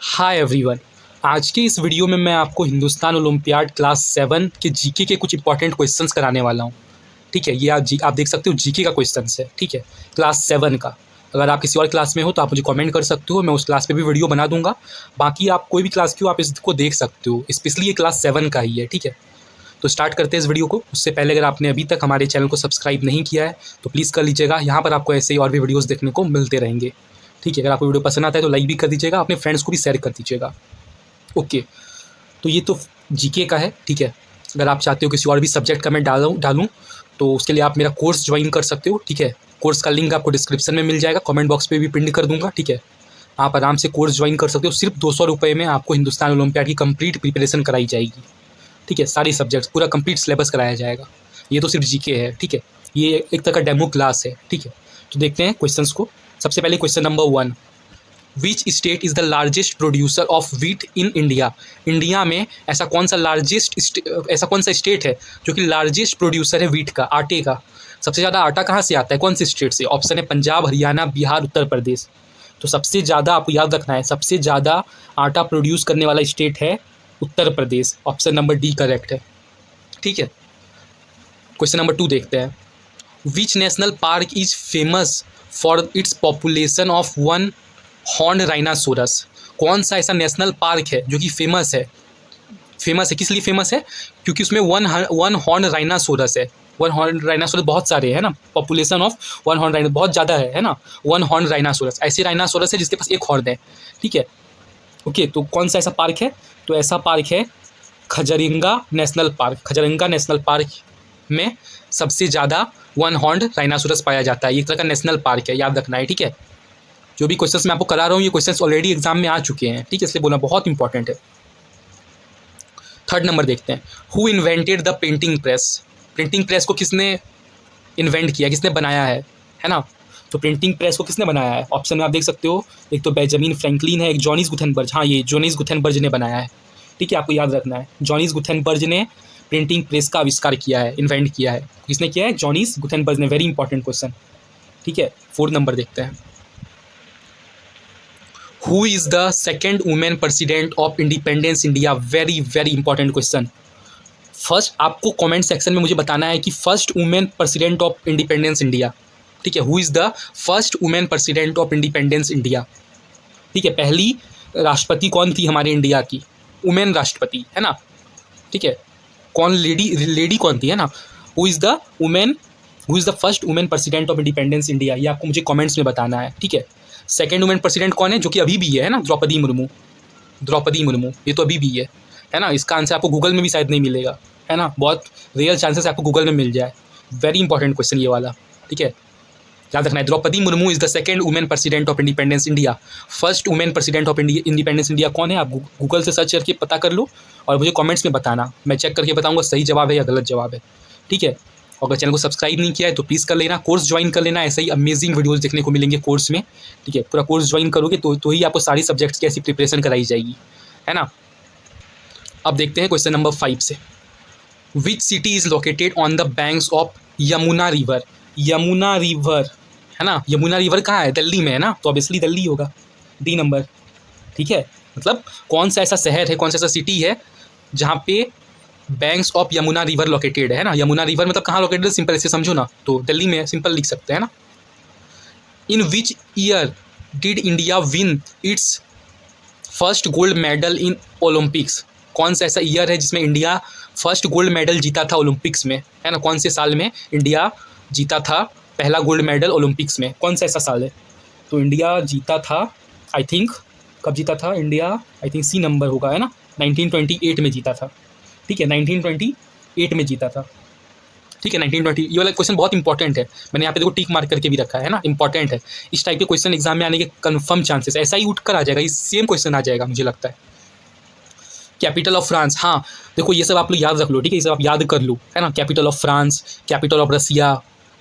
Hi everyone. आज की इस वीडियो में मैं आपको हिंदुस्तान ओलंपियाड क्लास 7 के जीके के कुछ इंपॉर्टेंट क्वेश्चंस कराने वाला हूँ। ठीक है, ये आप देख सकते हो जीके का क्वेश्चंस है। ठीक है, क्लास 7 का। अगर आप किसी और क्लास में हो तो आप मुझे कमेंट कर सकते हो, मैं उस क्लास पे भी वीडियो बना दूंगा। बाकी आप कोई भी क्लास की हो आप इसको देख सकते हो, स्पेशली ये क्लास 7 का ही है। ठीक है, तो स्टार्ट करते हैं इस वीडियो को। उससे पहले अगर आपने अभी तक हमारे चैनल को सब्सक्राइब नहीं किया है तो प्लीज़ कर लीजिएगा। यहाँ पर आपको ऐसे ही और भी वीडियोज़ देखने को मिलते रहेंगे। ठीक है, अगर आपको वीडियो पसंद आता है तो लाइक भी कर दीजिएगा, अपने फ्रेंड्स को भी शेयर कर दीजिएगा। ओके, तो ये तो जीके का है। ठीक है, अगर आप चाहते हो किसी और भी सब्जेक्ट का मैं डालूँ तो उसके लिए आप मेरा कोर्स ज्वाइन कर सकते हो। ठीक है, कोर्स का लिंक आपको डिस्क्रिप्शन में मिल जाएगा, कमेंट बॉक्स पे भी पिन कर दूंगा। ठीक है, आप आराम से कोर्स ज्वाइन कर सकते हो। सिर्फ 200 रुपये में आपको हिंदुस्तान ओलंपियाड की कंप्लीट प्रिपरेशन कराई जाएगी। ठीक है, सारी सब्जेक्ट्स पूरा कंप्लीट सिलेबस कराया जाएगा। ये तो सिर्फ जीके है। ठीक है, ये एक तरह का डेमो क्लास है। ठीक है, तो देखते हैं क्वेश्चंस को। सबसे पहले question number 1, which state is the largest producer of wheat in India. India में ऐसा कौन सा स्टेट है जो कि लार्जेस्ट प्रोड्यूसर है व्हीट का, आटे का। सबसे ज़्यादा आटा कहाँ से आता है, कौन से स्टेट से? ऑप्शन है पंजाब, हरियाणा, बिहार, उत्तर प्रदेश। तो सबसे ज़्यादा आपको याद रखना है, सबसे ज़्यादा आटा प्रोड्यूस करने वाला स्टेट है Uttar Pradesh. Option number D correct है। ठीक है, क्वेश्चन नंबर 2 देखते हैं। Which national park is famous for its population of one horn rhinoceros. कौन सा ऐसा नेशनल पार्क है जो कि फेमस है किस लिए फेमस है? क्योंकि उसमें वन हॉर्न राइनासोरस है। वन हॉर्न राइनासोरस बहुत सारे है ना, पॉपुलेशन ऑफ वन हॉर्न राइना बहुत ज़्यादा है ना। वन हॉर्न राइनासोरस ऐसे राइनासोरस है जिसके पास एक हॉर्न है। ठीक है, ओके, तो कौन सा ऐसा पार्क है? तो ऐसा पार्क है खजरिंगा नेशनल पार्क। खजरिंगा नेशनल पार्क में सबसे ज़्यादा वन हॉर्न राइनासोरस पाया जाता है। ये एक तरह का नेशनल पार्क है, याद रखना है। ठीक है, जो भी क्वेश्चंस मैं आपको करा रहा हूँ ये क्वेश्चंस ऑलरेडी एग्जाम में आ चुके हैं। ठीक है, इसलिए बोलना बहुत इंपॉर्टेंट है। 3rd नंबर देखते हैं। Who invented the printing press. Printing press को किसने इन्वेंट किया, किसने बनाया है ना? तो प्रिंटिंग प्रेस को किसने बनाया है? ऑप्शन में आप देख सकते हो, एक तो बेंजामिन फ्रैंकलिन है, एक जॉनिस गुथेनबर्ग। हाँ, ये जॉनिस गुथेनबर्ग ने बनाया है। ठीक है, आपको याद रखना है, जॉनिस गुथेनबर्ग ने प्रिंटिंग प्रेस का आविष्कार किया है, इन्वेंट किया है। किसने किया है? जॉनिस गुथेनबर्ग ने। Very important question. ठीक है, 4th नंबर देखते हैं। Who is the second women president of independence India. Very very important question. First आपको कमेंट सेक्शन में मुझे बताना है कि first women president of independence India. ठीक है, who is the first women president of independence India. ठीक है, पहली राष्ट्रपति कौन थी हमारे इंडिया की? वुमेन राष्ट्रपति है ना। ठीक है, कौन लेडी कौन थी, है ना? Who is the first women president of independence India, ये आपको मुझे कमेंट्स में बताना है। ठीक है, सेकेंड वुमेन प्रेसिडेंट कौन है जो कि अभी भी है ना? द्रौपदी मुर्मू, ये तो अभी भी है ना। इसका आंसर आपको गूगल में भी शायद नहीं मिलेगा, है ना। बहुत रियल चांसेस आपको गूगल में मिल जाए। वेरी इंपॉर्टेंट क्वेश्चन ये वाला। ठीक है, याद रखना है। Droupadi Murmu is the second women president of independence India. First women president of independence India कौन है? आप गूगल से सर्च करके पता कर लो और मुझे कमेंट्स में बताना, मैं चेक करके बताऊंगा सही जवाब है या गलत जवाब है। ठीक है, और अगर चैनल को सब्सक्राइब नहीं किया है तो प्लीज़ कर लेना, कोर्स ज्वाइन कर लेना, ऐसे ही अमेजिंग वीडियोज़ देखने को मिलेंगे कोर्स में। ठीक है, पूरा कोर्स ज्वाइन करोगे तो ही आपको सारी सब्जेक्ट्स की ऐसी प्रिपरेशन कराई जाएगी, है ना। अब देखते हैं क्वेश्चन नंबर 5 से। Which city is located on the banks of Yamuna river. Yamuna river, है ना। यमुना रिवर कहाँ है? दिल्ली में है ना, तो ऑब्वियसली दिल्ली होगा। D number. ठीक है, मतलब कौन सा ऐसा शहर है, कौन सा ऐसा सिटी है जहाँ पे banks of Yamuna river located है ना। यमुना रिवर मतलब कहाँ लोकेटेड है, सिंपल ऐसे समझो ना, तो दिल्ली में, सिंपल लिख सकते हैं ना। In which year did India win its first gold medal in Olympics. कौन सा ऐसा ईयर है जिसमें इंडिया फर्स्ट गोल्ड मेडल जीता था ओलंपिक्स में, है ना। कौन से साल में इंडिया जीता था पहला गोल्ड मेडल ओलंपिक्स में, कौन सा ऐसा साल है? तो इंडिया जीता था, आई थिंक, कब जीता था India? I think C number होगा, है ना। 1928 में जीता था। ठीक है, 1928 में जीता था। ठीक है, 1920। ये वाला क्वेश्चन बहुत इंपॉर्टेंट है, मैंने यहाँ पे देखो टिक मार्क करके भी रखा है ना, इंपॉर्टेंट है। इस टाइप के क्वेश्चन एग्जाम में आने के कन्फर्म चांसेस, ऐसा ही उठ कर आ जाएगा, ये सेम क्वेश्चन आ जाएगा मुझे लगता है। कैपिटल ऑफ फ्रांस, हाँ देखो ये सब आप लोग याद रख लो। ठीक है, ये सब आप याद कर लो, है ना। Capital of France, capital of Russia,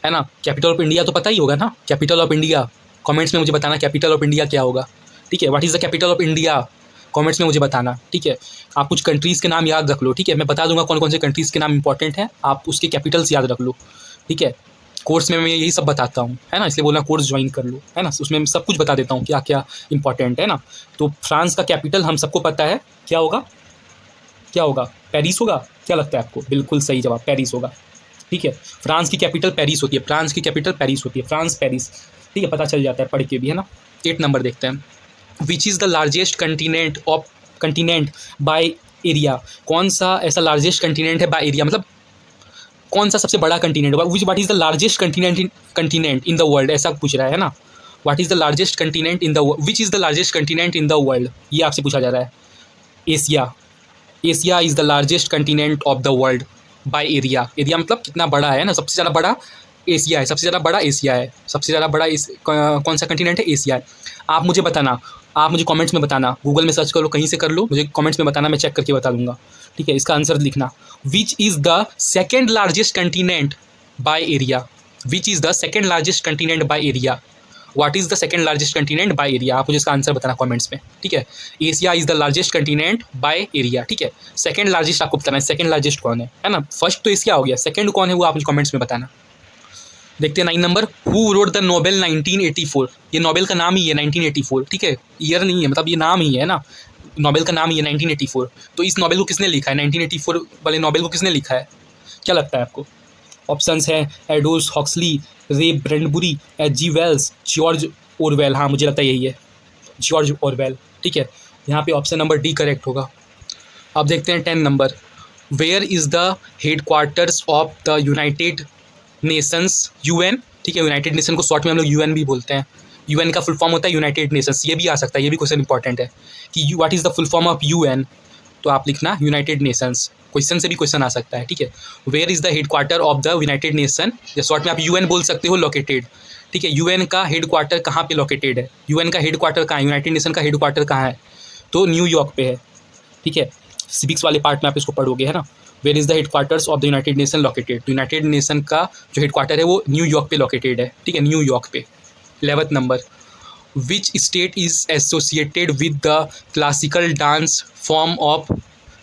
है ना। कैपिटल ऑफ इंडिया तो पता ही होगा ना, कैपिटल ऑफ इंडिया। कमेंट्स में मुझे बताना कैपिटल ऑफ इंडिया क्या होगा। ठीक है, what is the capital of India, comments में मुझे बताना। ठीक है, आप कुछ कंट्रीज़ के नाम याद रख लो। ठीक है, मैं बता दूंगा कौन कौन से कंट्रीज़ के नाम इंपॉर्टेंट हैं, आप उसके कैपिटल्स याद रख लो। ठीक है, कोर्स में मैं यही सब बताता हूँ, है ना, इसलिए बोला कोर्स ज्वाइन कर लो, है ना, उसमें मैं सब कुछ बता देता हूँ क्या क्या इंपॉर्टेंट है ना। तो फ्रांस का कैपिटल हम सबको पता है, क्या होगा, क्या होगा, पेरिस होगा, क्या लगता है आपको? बिल्कुल सही जवाब, पेरिस होगा। ठीक है, फ्रांस की कैपिटल पेरिस होती है, फ्रांस की कैपिटल पेरिस होती है, फ्रांस पेरिस। ठीक है, पता चल जाता है पढ़ के भी, है ना। 8 नंबर देखते हैं। Which is the largest continent by area? कौन सा ऐसा लार्जेस्ट कंटिनेंट है बाय एरिया, मतलब कौन सा सबसे बड़ा कंटिनेंट होगा? What is the largest continent in the world, ऐसा पूछ रहा है ना। What is the largest continent in the which is the largest continent in the world, ये आपसे पूछा जा रहा है। Asia, Asia is the largest continent of the world by area. Area मतलब कितना बड़ा है ना, सबसे ज़्यादा बड़ा एशिया है, सबसे ज़्यादा बड़ा एशिया है, सबसे ज़्यादा बड़ा कौन सा कंटिनेंट है? एशिया है। आप मुझे बताना, आप मुझे कमेंट्स में बताना, गूगल में सर्च कर लो, कहीं से कर लो, मुझे कमेंट्स में बताना, मैं चेक करके बता दूंगा। ठीक है, इसका आंसर लिखना। Which is the second largest continent by area? Which is the second largest continent by area? What is the second largest continent by area? आप मुझे इसका आंसर बताना कमेंट्स में। ठीक है, Asia is the largest continent by area. ठीक है, second largest आपको बताना है, सेकेंड लार्जेस्ट कौन है ना। फर्स्ट तो एशिया हो गया, सेकेंड कौन है वो आप मुझे कमेंट्स में बताना। देखते हैं 9 number. Who wrote the Nobel 1984? ये नोबेल का नाम ही है 1984, ठीक है, ईयर नहीं है, मतलब ये नाम ही है ना, नोबेल का नाम ही है 1984। तो इस नोबेल को किसने लिखा है, 1984 वाले नोबेल को किसने लिखा है, क्या लगता है आपको? ऑप्शंस है एडोल्फ हक्सली, रे Bradbury, G Wells, George Oravel. हाँ, मुझे लगता है यही है, जॉर्ज ओरवेल। ठीक है, यहाँ पे ऑप्शन नंबर डी करेक्ट होगा। अब देखते हैं 10 number. Where is the headquarters of the United Nations, UN? ठीक है, यूनाइटेड नेशन को शॉर्ट में हम लोग यूएन भी बोलते हैं। यूएन का फुल फॉर्म होता है यूनाइटेड नेशंस, ये भी आ सकता है, ये भी क्वेश्चन इंपॉर्टेंट है कि what is the full form of UN, तो आप लिखना यूनाइटेड नेशंस, क्वेश्चन से भी क्वेश्चन आ सकता है। ठीक है, where is the headquarter of the United Nation, या शॉर्ट में आप यूएन बोल सकते हो, लोकेटेड। ठीक है, यूएन का हेड क्वार्टर कहाँ पे लोकेटेड है, यूएन का हेड क्वार्टर कहाँ है, यूनाइटेड नेशन का हेड क्वार्टर कहाँ है, तो न्यूयॉर्क पे है। ठीक है, सिविक्स वाले पार्ट में आप इसको पढ़ोगे, है ना। Where is the headquarters of the United Nation located, तो यूनाइटेड नेशन का जो हेड क्वार्टर है वो न्यूयॉर्क पे लोकेटेड है। ठीक है, न्यूयॉर्क पे। 11th number. Which state is associated with the classical dance form of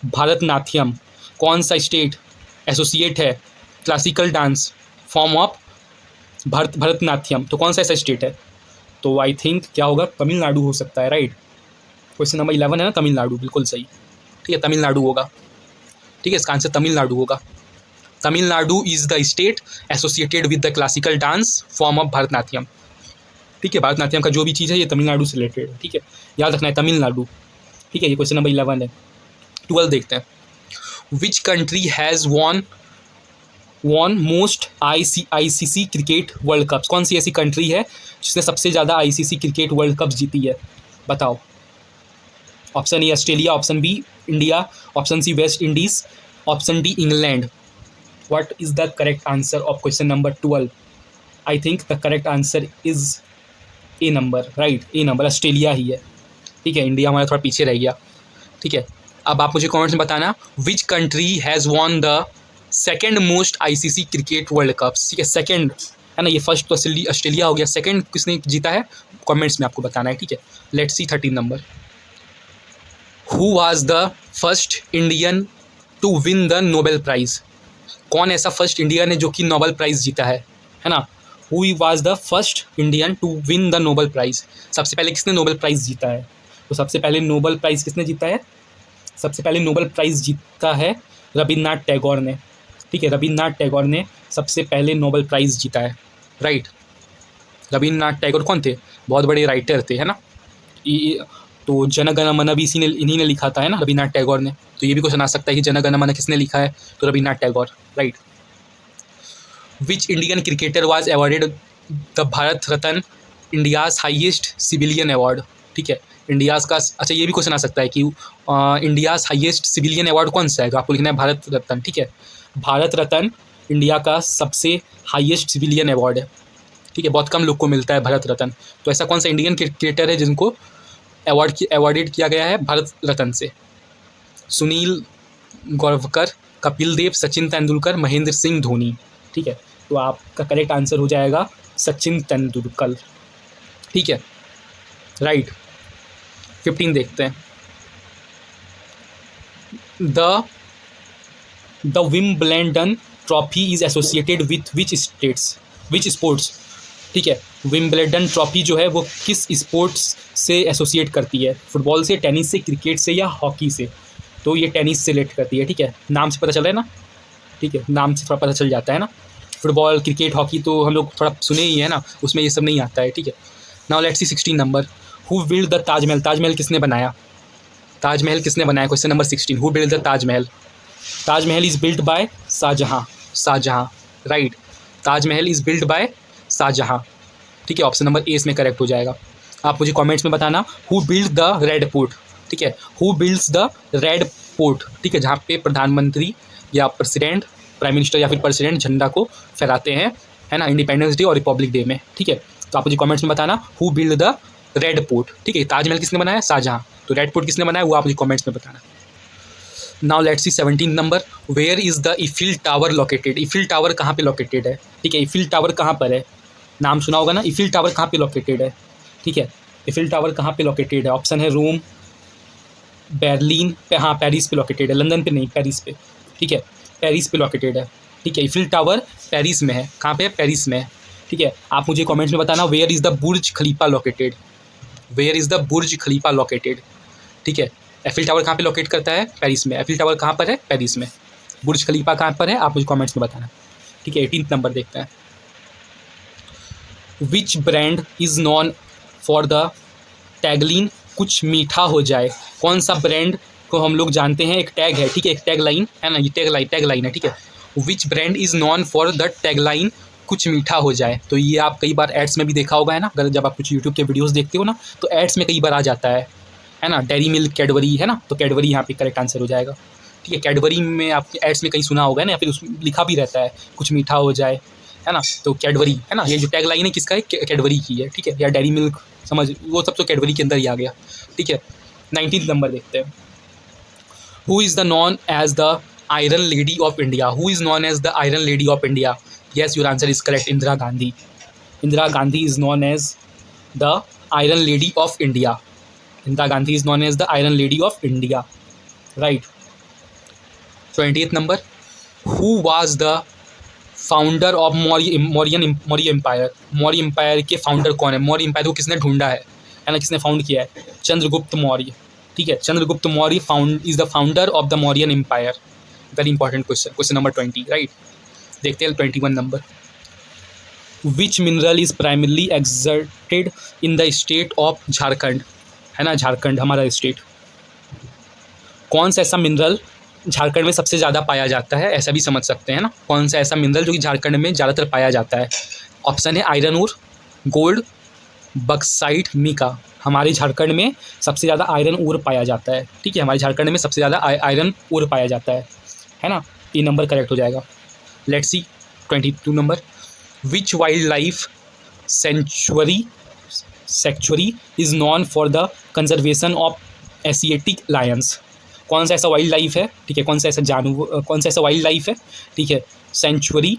Bharatanatyam? कौन सा स्टेट एसोसिएट है classical dance form of Bharatanatyam, तो कौन सा ऐसा स्टेट है? तो आई थिंक क्या होगा, तमिलनाडु हो सकता है, राइट। क्वेश्चन नंबर 11 है ना, तमिलनाडु, बिल्कुल सही। ठीक है, तमिलनाडु होगा। ठीक है, इसका आंसर तमिलनाडु होगा। Tamil Nadu is the state associated with the classical dance form of Bharatanatyam. ठीक है, भरतनाट्यम का जो भी चीज़ है ये तमिलनाडु से रिलेटेड है। ठीक है, याद रखना है तमिलनाडु। ठीक है, ये क्वेश्चन नंबर 11 है। 12 देखते हैं। Which country has won most ICC cricket world cups? कौन सी ऐसी कंट्री है जिसने सबसे ज़्यादा आईसीसी क्रिकेट वर्ल्ड कप्स जीती है, बताओ। Option A Australia, option B India, option C West Indies, option D England. What is the correct answer of question number 12? I think the correct answer is A number, right, A number, Australia ही है। ठीक है, India हमारा थोड़ा पीछे रह गया। ठीक है, अब आप मुझे कमेंट्स में बताना which country has won the second most ICC cricket world cups. ठीक है, सेकेंड है ना, ये फर्स्ट तो ऑस्ट्रेलिया हो गया, सेकेंड किसने जीता है, कमेंट्स में आपको बताना है। ठीक है, let's see 13 number. Who was the first Indian to win the Nobel prize? कौन ऐसा फर्स्ट इंडियन है जो कि नोबेल प्राइज़ जीता है ना। Who was the first Indian to win the Nobel prize? सबसे पहले किसने नोबेल प्राइज़ जीता है, तो सबसे पहले नोबेल प्राइज़ किसने जीता है, सबसे पहले नोबेल प्राइज़ जीता है रविन्द्रनाथ टैगोर ने। ठीक है, रविन्द्रनाथ टैगोर ने सबसे पहले नोबेल प्राइज़ जीता है, राइट। रविन्द्रनाथ टैगोर कौन थे, बहुत बड़े राइटर थे, है ना। तो जन गण मन भी इन्हीं ने लिखा था, है ना, रविन्द्रनाथ टैगोर ने। तो ये भी क्वेश्चन आ सकता है कि जन गण मन किसने लिखा है, तो Rabindranath Tagore, right. Which Indian cricketer was awarded the Bharat Ratna, India's highest civilian award? ठीक है, इंडियाज़ का, अच्छा ये भी क्वेश्चन आ सकता है कि इंडियाज़ हाईएस्ट सिविलियन अवार्ड कौन सा है, तो आपको लिखना है भारत रत्न। ठीक है, भारत रत्न इंडिया का सबसे हाईएस्ट सिविलियन अवार्ड है। ठीक है, बहुत कम लोग को मिलता है भारत रत्न। तो ऐसा कौन सा इंडियन क्रिकेटर है जिनको अवॉर्डेड किया गया है भारत रत्न से? सुनील गावस्कर, कपिल देव, सचिन तेंदुलकर, महेंद्र सिंह धोनी। ठीक है, तो आपका करेक्ट आंसर हो जाएगा सचिन तेंदुलकर। ठीक है, राइट। 15 देखते हैं। The Wimbledon trophy is associated with which states? Which sports, ठीक है। विंबलडन ट्रॉफी जो है वो किस स्पोर्ट्स से एसोसिएट करती है, फुटबॉल से, टेनिस से, क्रिकेट से या हॉकी से। तो ये टेनिस से रिलेट करती है, ठीक है। नाम से पता चल रहा है ना, ठीक है, नाम से थोड़ा पता चल जाता है ना। फुटबॉल, क्रिकेट, हॉकी तो हम लोग थोड़ा सुने ही है ना, उसमें ये सब नहीं आता है, ठीक है। Now let's see 16 number, who build the Taj Mahal, Taj Mahal किसने बनाया, ताजमहल किसने बनाया, question number 16, who build the Taj Mahal. Taj Mahal is build by Shah Jahan, Shah Jahan, right. Taj Mahal is build by Shah Jahan, ठीक है। ऑप्शन नंबर ए इसमें करेक्ट हो जाएगा। आप मुझे कमेंट्स में बताना who build the red fort, ठीक है, who builds the red fort, ठीक है, जहाँ पे प्रधानमंत्री या प्रेसिडेंट, प्राइम मिनिस्टर या फिर प्रेसिडेंट झंडा को फहराते हैं, है ना, इंडिपेंडेंस डे और रिपब्लिक डे में, ठीक है। तो आप मुझे कमेंट्स में बताना who build the red fort, ठीक है। ताजमहल किसने बनाया, शाहजहाँ, तो रेड फोर्ट किसने बनाया वो आप मुझे कमेंट्स में बताना। Now let's see 17 number, where is the Eiffel tower located, Eiffel tower कहाँ पे लोकेटेड है, ठीक है। इफिल टावर कहाँ पर है, नाम सुना होगा ना, इफिल टावर कहाँ पे लोकेटेड है, ठीक है। इफिल टावर कहाँ पे लोकेटेड है, ऑप्शन है रोम, बर्लिन पे, हाँ पेरिस पे लोकेटेड है, लंदन पे नहीं, पेरिस पे, ठीक है, पेरिस पे लोकेटेड है, ठीक है। इफिल टावर पेरिस में है, कहाँ पे है, पेरिस में है, ठीक है। आप मुझे कमेंट्स में बताना where is the Burj Khalifa located, where is the Burj Khalifa located, ठीक है। एफिल टावर कहाँ पे लोकेट करता है, पेरिस में। एफिल टावर कहाँ पर है, पेरिस में। बुर्ज खलीफा कहाँ पर है, आप मुझे कमेंट्स में बताना, ठीक है। 18 नंबर देखते हैं, which brand is known for the tagline कुछ मीठा हो जाए, कौन सा ब्रांड को हम लोग जानते हैं, एक टैग है, ठीक है, एक टैग लाइन है ना, ये टैग लाइन है, ठीक है। Which brand is known for the tagline कुछ मीठा हो जाए, तो ये आप कई बार एड्स में भी देखा होगा, है ना, अगर जब आप कुछ यूट्यूब के वीडियोस देखते हो ना, तो एड्स में कई बार आ जाता है ना, डेयरी मिल्क, कैडबरी, है ना, तो कैडबरी यहाँ पे करेक्ट आंसर हो जाएगा, ठीक है। कैडबरी में आपके एड्स में कहीं सुना होगा ना, या फिर उसमें लिखा भी रहता है कुछ मीठा हो जाए, है ना, तो कैडबरी, है ना, ये जो टैग लाइन है किसका है, कैडबरी की है, ठीक है, या डेयरी मिल्क, समझ, वो सब तो कैडबरी के अंदर ही आ गया, ठीक है। 19 नंबर देखते हैं, who is the known as the iron lady of India, who is known as the iron lady of India, yes your answer is correct, Indira Gandhi. Indira Gandhi is known as the iron lady of India, Indira Gandhi is known as the iron lady of India, right. 28th number, who was the founder of Maurya empire, Maurya empire के founder कौन है, Maurya empire को किसने ढूंढा है ना, किसने found किया है, चंद्रगुप्त मौर्य, ठीक है। Chandragupta Maurya is the founder of the Mauryan empire, very important question, question number 20, right. देखते हैं 21 number, which mineral is primarily extracted in the state of Jharkhand, है ना, झारखंड हमारा स्टेट, कौन सा ऐसा मिनरल झारखंड में सबसे ज़्यादा पाया जाता है, ऐसा भी समझ सकते हैं ना, कौन सा ऐसा मिनरल जो कि झारखंड में ज़्यादातर पाया जाता है। ऑप्शन है iron ore, gold, bauxite, mica. हमारे झारखंड में सबसे ज़्यादा आयरन ओर पाया जाता है, ठीक है, हमारे झारखंड में सबसे ज़्यादा आयरन ओर पाया जाता है ना, ये नंबर करेक्ट हो जाएगा। Let's see 22 number, which wild life sanctuary is known for the conservation of Asiatic Lions, कौन सा ऐसा वाइल्ड लाइफ है, ठीक है, कौन सा ऐसा वाइल्ड लाइफ है, ठीक है, sanctuary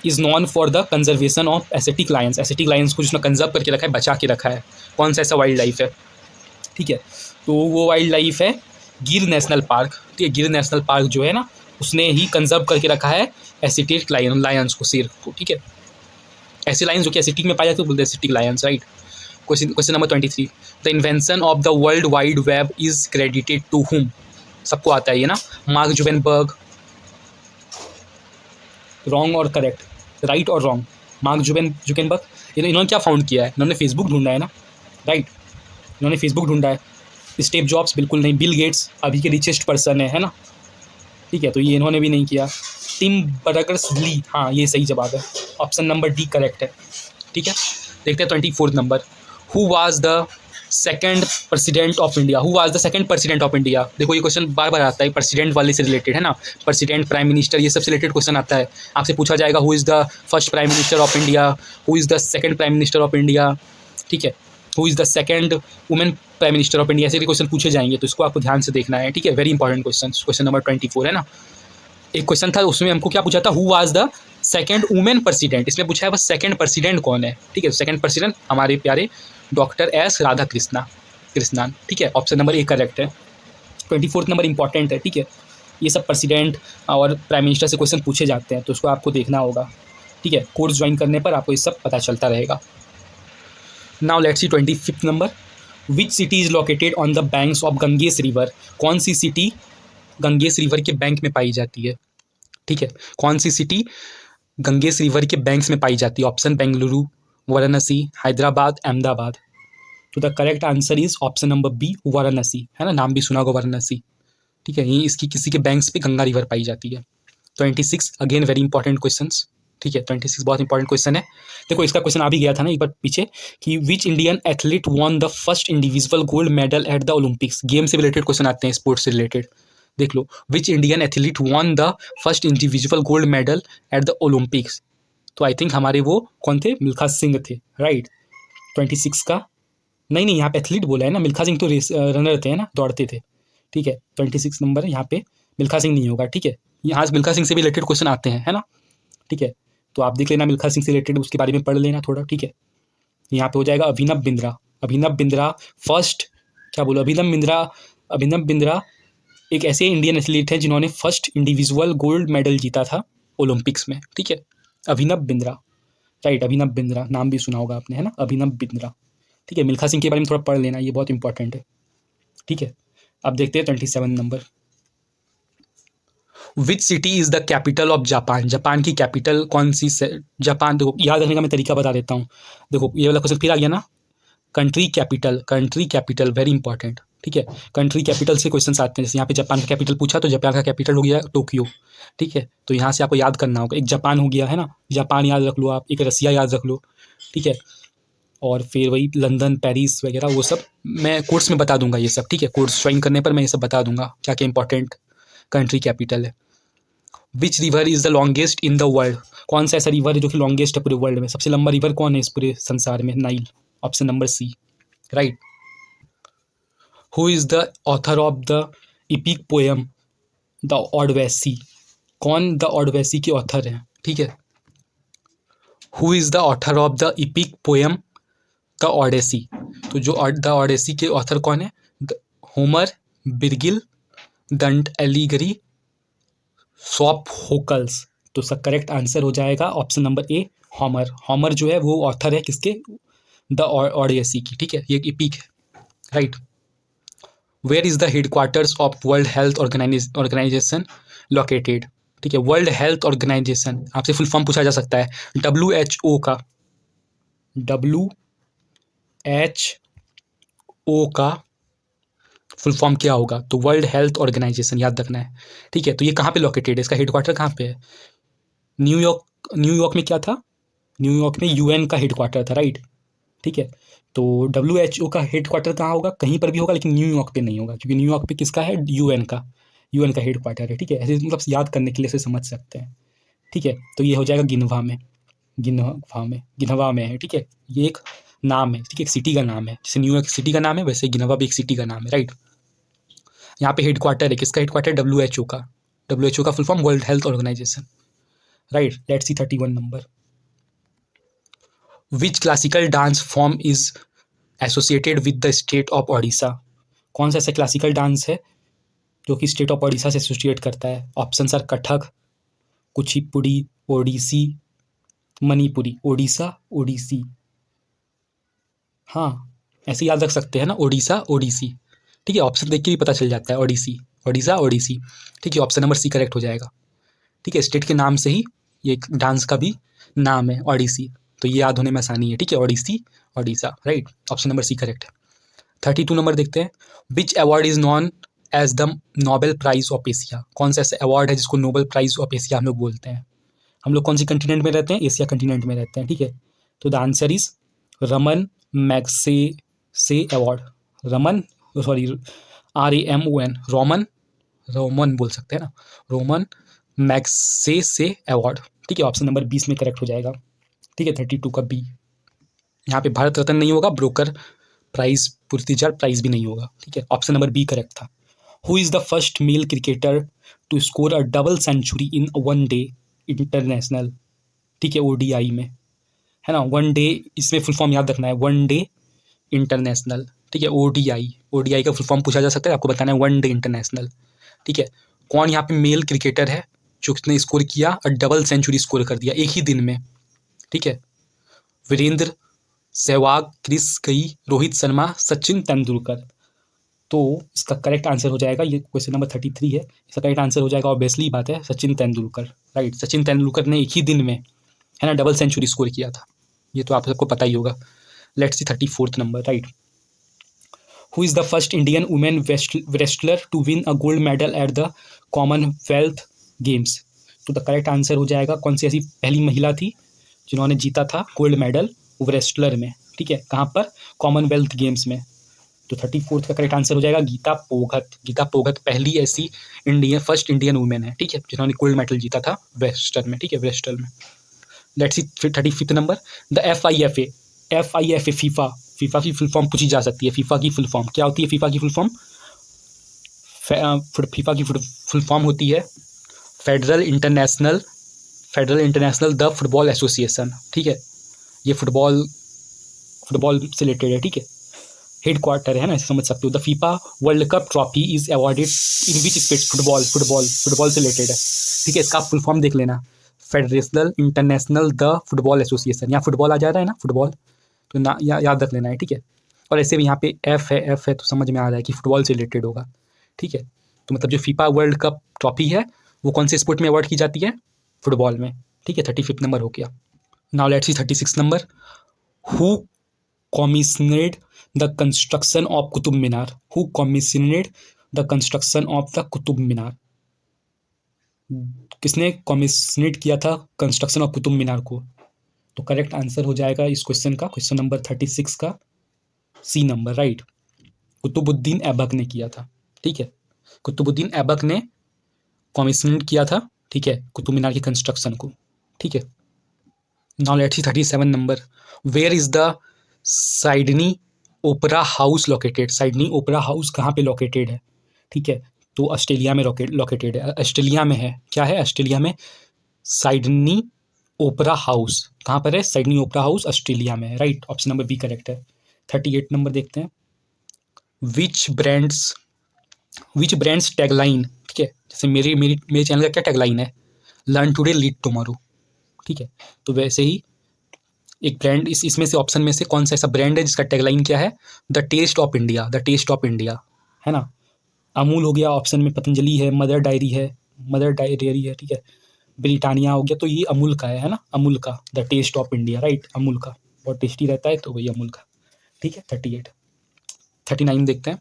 is known for the conservation of Asiatic lions, Asiatic lions को जिसने कंजर्व करके रखा है, बचा के रखा है, कौन सा ऐसा वाइल्ड लाइफ है, ठीक है। तो वो वाइल्ड लाइफ है गिर नेशनल पार्क, ठीक है, गिर नेशनल पार्क जो है ना, उसने ही कंजर्व करके रखा है एशियाटिक लायंस को, शेर को, ठीक है। ऐसे लायंस जो कि एशियाटिक में पाए जाते हैं बोलते हैं Asiatic lions, right. Question number 23, the invention of the world wide web is credited to whom, सबको आता है ये ना, मार्क जुकरबर्ग, रॉन्ग और करेक्ट, राइट और रॉन्ग, मार्क जुकरबर्ग, इन्होंने क्या फाउंड किया है, इन्होंने फेसबुक ढूंढा है ना, राइट, इन्होंने फेसबुक ढूंढा है। स्टीव जॉब्स बिल्कुल नहीं, बिल गेट्स अभी के रिचेस्ट पर्सन है ना, ठीक है, तो ये इन्होंने भी नहीं किया। टिम बर्नर्स-ली, हाँ ये सही जवाब है, ऑप्शन नंबर डी करेक्ट है, ठीक है। देखते हैं 24 number, who was the second president of India, who was the second president of India. देखो ये क्वेश्चन बार बार आता है, प्रेसिडेंट वाले से रिलेटेड है ना, प्रेसिडेंट, प्राइम मिनिस्टर, ये सबसे रिलेटेड क्वेश्चन आता है, आपसे पूछा जाएगा who is the first prime minister of India, who is the second prime minister of India, ठीक है, who is the second women prime minister of India, ऐसे क्वेश्चन पूछे जाएंगे, तो इसको आपको ध्यान से देखना है, ठीक है, very important question. Question number 24 है ना, एक क्वेश्चन था उसमें हमको क्या पूछा था, who was the second women president, इसमें पूछा है बस सेकंड प्रेसिडेंट कौन है, ठीक है, सेकंड प्रेसिडेंट हमारे प्यारे डॉक्टर एस राधाकृष्णन, ठीक है, ऑप्शन नंबर ए करेक्ट है। 24 नंबर इंपॉर्टेंट है, ठीक है, ये सब प्रेसिडेंट और प्राइम मिनिस्टर से क्वेश्चन पूछे जाते हैं, तो उसको आपको देखना होगा। ठीक है, कोर्स ज्वाइन करने पर आपको ये सब पता चलता रहेगा। Now let's see 25th number, which city is located on the banks of Ganges river. कौन सी सिटी गंगेस रिवर के बैंक में पाई जाती है? ठीक है, कौन सी सिटी गंगेस रिवर के बैंक्स में पाई जाती है? ऑप्शन बेंगलुरु, वाराणसी, हैदराबाद, अहमदाबाद। तो the correct answer is option number B, Varanasi, है ना, नाम भी सुना होगा वाराणसी। ठीक है, ये इसकी किसी के बैंक्स पे गंगा रिवर पाई जाती है। 26 अगेन वेरी इंपॉर्टेंट क्वेश्चन। ठीक है, 26 बहुत इंपॉर्टेंट क्वेश्चन है। देखो इसका क्वेश्चन आ भी गया था ना एक बार पीछे कि which Indian athlete won the first individual gold medal at the Olympics. Game से रिलेटेड क्वेश्चन आते हैं, स्पोर्ट्स से रिलेटेड। देख लो, which Indian athlete won the first individual gold medal at the Olympics. तो आई थिंक हमारे वो कौन थे? मिल्खा सिंह थे, राइट। 26 का नहीं, यहाँ पे एथलीट बोला है ना, मिल्खा सिंह तो रेस रनर थे, है ना, दौड़ते थे। ठीक है, 26 नंबर यहाँ पे मिल्खा सिंह नहीं होगा। ठीक है, यहाँ मिल्खा सिंह से भी रिलेटेड क्वेश्चन आते हैं, है ना। ठीक है, तो आप देख लेना मिल्खा सिंह से रिलेटेड, उसके बारे में पढ़ लेना थोड़ा। ठीक है, यहाँ पे हो जाएगा अभिनव बिंद्रा। अभिनव बिंद्रा फर्स्ट, क्या बोलो, अभिनव बिंद्रा एक ऐसे इंडियन एथलीट हैं जिन्होंने फर्स्ट इंडिविजुअल गोल्ड मेडल जीता था ओलंपिक्स में। ठीक है, अभिनव बिंद्रा, राइट, अभिनव बिंद्रा नाम भी सुना होगा आपने, है ना, अभिनव बिंद्रा। ठीक है, मिल्खा सिंह के बारे में थोड़ा पढ़ लेना, ये बहुत इंपॉर्टेंट है। ठीक है, अब देखते हैं 27 number, which city is the capital of Japan. Japan की कैपिटल कौन सी से? जापान, देखो याद रखने का मैं तरीका बता देता हूँ। देखो ये वाला क्वेश्चन फिर आ गया ना, कंट्री कैपिटल वेरी इंपॉर्टेंट। ठीक है, कंट्री कैपिटल से क्वेश्चन आते हैं। जैसे यहाँ पे जापान का कैपिटल पूछा तो जापान का कैपिटल हो गया टोक्यो। ठीक है, तो यहाँ से आपको याद करना होगा, एक जापान हो गया, है ना, जापान याद रख लो आप, एक रसिया याद रख लो। ठीक है, और फिर वही लंदन, पेरिस वगैरह, वो सब मैं कोर्स में बता दूंगा ये सब। ठीक है, कोर्स ज्वाइन करने पर मैं ये सब बता दूंगा क्या क्या इंपॉर्टेंट कंट्री कैपिटल है। Which river is the longest in the world. कौन सा ऐसा रिवर है जो कि लॉन्गेस्ट है पूरे वर्ल्ड में? सबसे लंबा रिवर कौन है इस पूरे संसार में? Nile, option number C, right. Who is the author of the epic poem the Odyssey. कौन द ऑडवेसी के ऑथर हैं? ठीक है, who is the author of the epic poem the Odyssey. तो जो द ऑडेसी के ऑथर कौन है? होमर, बिरगिल, दंट एलिगरी, सोफोकल्स। तो सब करेक्ट आंसर हो जाएगा option number A, Homer. Homer जो है वो ऑथर है किसके? द ऑडेसी की। ठीक है, ये इपिक है, right. Where is the headquarters of World Health Organisation located. ठीक है, वर्ल्ड हेल्थ ऑर्गेनाइजेशन आपसे फुल फॉर्म पूछा जा सकता है। WHO का, WHO का फुल फॉर्म क्या होगा? तो वर्ल्ड हेल्थ ऑर्गेनाइजेशन याद रखना है। ठीक है, तो ये कहाँ पे लोकेटेड है? इसका हेडक्वार्टर कहाँ पे है? न्यूयॉर्क में क्या था? न्यूयॉर्क में UN का हेडक्वार्टर था, राइट। ठीक है, तो WHO का हेडक्वार्टर कहाँ होगा? कहीं पर भी होगा, लेकिन न्यूयॉर्क पे नहीं होगा, क्योंकि न्यूयॉर्क पे किसका है? UN का हेडक्वार्टर है। ठीक है, ऐसे मतलब याद करने के लिए से समझ सकते हैं। ठीक है, तो ये हो जाएगा गिनवा में है। ठीक है, ये एक नाम है, ठीक है, एक सिटी का नाम है। जैसे न्यूयॉर्क सिटी का नाम है, वैसे गिनवा भी एक सिटी का नाम है, राइट। यहाँ पे हेडक्वार्टर है, किसका हेडक्वार्टर? WHO का। WHO का full form World Health Organisation, right. Let's see 31 number, which classical dance form is associated with the state of Odisha. कौन सा ऐसा क्लासिकल डांस है जो कि स्टेट ऑफ ओडिशा से एसोसिएट करता है? Option sir Kathak, Kuchipudi, Odissi, Manipuri. ओडिसी, हाँ ऐसे याद रख सकते हैं ना, ओडिसी। ठीक है, ऑप्शन देख के भी पता चल जाता है, ओडिसी। ठीक है, ऑप्शन नंबर सी करेक्ट हो जाएगा। ठीक है, स्टेट के नाम से ही ये डांस का भी नाम है, ओडिसी, तो ये याद होने में आसानी है। ठीक है, Odisha, right, option number C correct है। 32 नंबर देखते हैं, which award is known as the Nobel prize of Asia. कौन सा ऐसा अवार्ड है जिसको नोबेल प्राइज ऑफ एशिया हम लोग बोलते हैं? हम लोग कौन सी कंटिनेंट में रहते हैं? एशिया कंटिनेंट में रहते हैं। ठीक है, तो the answer is Raman Magsaysay award. RAMON, Roman बोल सकते हैं ना, रोमन मैग्सेसे अवार्ड। ठीक है, ऑप्शन नंबर 20 में करेक्ट हो जाएगा। ठीक है, 32 का बी। यहाँ पे भारत रत्न नहीं होगा, ब्रोकर प्राइज, पुरस्कार प्राइज भी नहीं होगा। ठीक है, ऑप्शन नंबर बी करेक्ट था। Who is the first male cricketer to score a double century in one day international. ठीक है, ODI में, है ना, वन डे, इसमें फुल फॉर्म याद रखना है, वन डे इंटरनेशनल। ठीक है, ODI का फुल फॉर्म पूछा जा सकता है, आपको बताना है वन डे इंटरनेशनल। ठीक है, कौन यहाँ पे मेल क्रिकेटर है जो उसने स्कोर किया और डबल सेंचुरी स्कोर कर दिया एक ही दिन में? ठीक है। वीरेंद्र सहवाग, क्रिस गई, रोहित शर्मा, सचिन तेंदुलकर। तो इसका करेक्ट आंसर हो जाएगा, ये क्वेश्चन नंबर 33 है, इसका करेक्ट आंसर हो जाएगा ऑब्वियसली बात है सचिन तेंदुलकर, राइट। सचिन तेंदुलकर ने एक ही दिन में, है ना, डबल सेंचुरी स्कोर किया था, ये तो आप सबको पता ही होगा। Let's see 34th number, right. Who is the first Indian women wrestler to win a gold medal at the Commonwealth games. तो द करेक्ट आंसर हो जाएगा, कौन सी ऐसी पहली महिला थी जिन्होंने जीता था गोल्ड मेडल रेस्लर में, ठीक है, कहाँ पर, कॉमनवेल्थ गेम्स में। तो 34th का करेक्ट आंसर हो जाएगा गीता फोगत। गीता फोगत पहली ऐसी फर्स्ट इंडियन वुमेन है, ठीक है, जिन्होंने गोल्ड मेडल जीता था वेस्टर्न में, ठीक है, वेस्टर्न में। Let's see 35th number, the FIFA FIFA की फुल फॉर्म पूछी जा सकती है। फीफा की फुल फॉर्म क्या होती है? फीफा की फुल फॉर्म, फीफा की फुल फॉर्म होती है federal international the football association, ठीक है, ये फुटबॉल से रिलेटेड है, ठीक है, हेड क्वार्टर है ना, ऐसे समझ सकते हो। The FIFA world cup trophy is awarded in which sports, football से रिलेटेड है, ठीक है। इसका फुल फॉर्म देख लेना, फेडरेशनल इंटरनेशनल द फुटबॉल एसोसिएशन। यहाँ फुटबॉल आ जा रहा है ना, फुटबॉल, तो ना याद रख लेना है, ठीक है। और ऐसे भी यहाँ पे एफ है तो समझ में आ रहा है कि फुटबॉल से रिलेटेड होगा, ठीक है। तो मतलब जो फीफा वर्ल्ड कप ट्रॉफी है वो कौन से स्पोर्ट में अवार्ड की जाती है? फुटबॉल में, ठीक है। 35th नंबर हो गया। Now let's see 36 number, who commissioned the construction of Qutub Minar. Who commissioned the construction of the Qutub Minar. किसने कॉमिशनड किया था कंस्ट्रक्शन ऑफ कुतुब मीनार को? तो करेक्ट आंसर हो जाएगा इस क्वेश्चन का, क्वेश्चन नंबर 36 का C number, right. Qutubuddin Aibak ने किया था, ठीक है। कुतुबुद्दीन ऐबक ने कॉमिशनड किया था, ठीक है, कुतुब मीनार की कंस्ट्रक्शन को, ठीक है। Now let's see 37 number, where is the Sydney Opera House located. Sydney Opera House कहाँ पे लोकेटेड है? ठीक है, तो ऑस्ट्रेलिया में लोकेटेड है, ऑस्ट्रेलिया में है। क्या है? ऑस्ट्रेलिया में साइडनी ओपेरा हाउस कहाँ पर है? साइडनी ओपेरा हाउस ऑस्ट्रेलिया में है, right. Option number B correct है। 38 नंबर देखते हैं, विच ब्रांड्स टैगलाइन, ठीक है, जैसे मेरे चैनल का क्या टैगलाइन है? लर्न टुडे लीड टुमारो, ठीक है। तो वैसे ही एक ब्रांड, इसमें से ऑप्शन में से कौन सा ऐसा ब्रांड है जिसका टैगलाइन क्या है? The taste of India, the taste of India, है ना। अमूल हो गया ऑप्शन में, पतंजलि है, मदर डेयरी है, ठीक है, ब्रिटानिया हो गया, तो ये अमूल का है ना, अमूल का the taste of India, right, Amul का बहुत टेस्टी रहता है, तो वही अमूल का, ठीक है। 38 39 देखते हैं,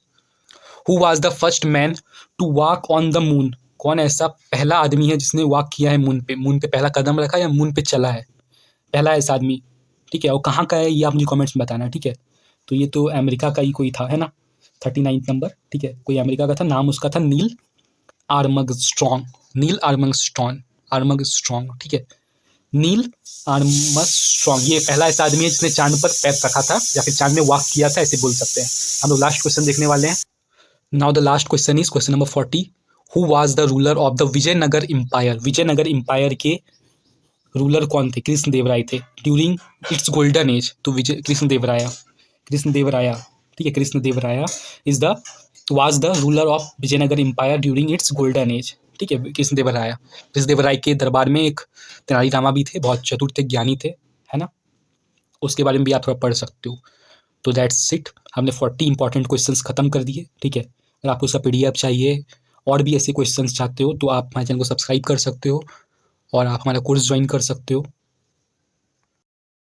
who was the first man to walk on the moon. कौन ऐसा पहला आदमी है जिसने वॉक किया है मून पे? मून पे पहला कदम रखा या मून पे चला है? पहला ऐसा आदमी, ठीक है, और कहाँ का है ये आप मुझे कमेंट्स में बताना, ठीक है। तो ये तो अमेरिका का ही कोई था, है ना। 39 नंबर, ठीक है, कोई अमेरिका का था, नाम उसका था नील आर्मस्ट्रॉन्ग, ठीक है, नील आर्मस्ट्रॉन्ग। ये पहला ऐसा आदमी है जिसने चांद पर पैर रखा था या फिर चांद में वॉक किया था, ऐसे बोल सकते हैं। हम लोग लास्ट क्वेश्चन देखने वाले हैं। Now the last question is question number 40, who was the ruler of the Vijayanagara empire. Vijayanagara empire के रूलर कौन थे? कृष्णदेवराय थे, ड्यूरिंग इट्स गोल्डन एज। तो कृष्णदेवराया, ठीक है, Krishnadevaraya is the was the ruler of Vijayanagara empire during its golden age, ठीक है। कृष्णदेवराय के दरबार में एक तेनाली रामा भी थे, बहुत चतुर थे, ज्ञानी थे, है ना, उसके बारे में भी आप थोड़ा पढ़ सकते हो। तो दैट्स इट, हमने 40 इंपॉर्टेंट क्वेश्चंस खत्म कर दिए, ठीक है। अगर आपको उसका PDF चाहिए और भी ऐसे क्वेश्चंस चाहते हो तो आप हमारे चैनल को सब्सक्राइब कर सकते हो और आप हमारा कोर्स ज्वाइन कर सकते हो।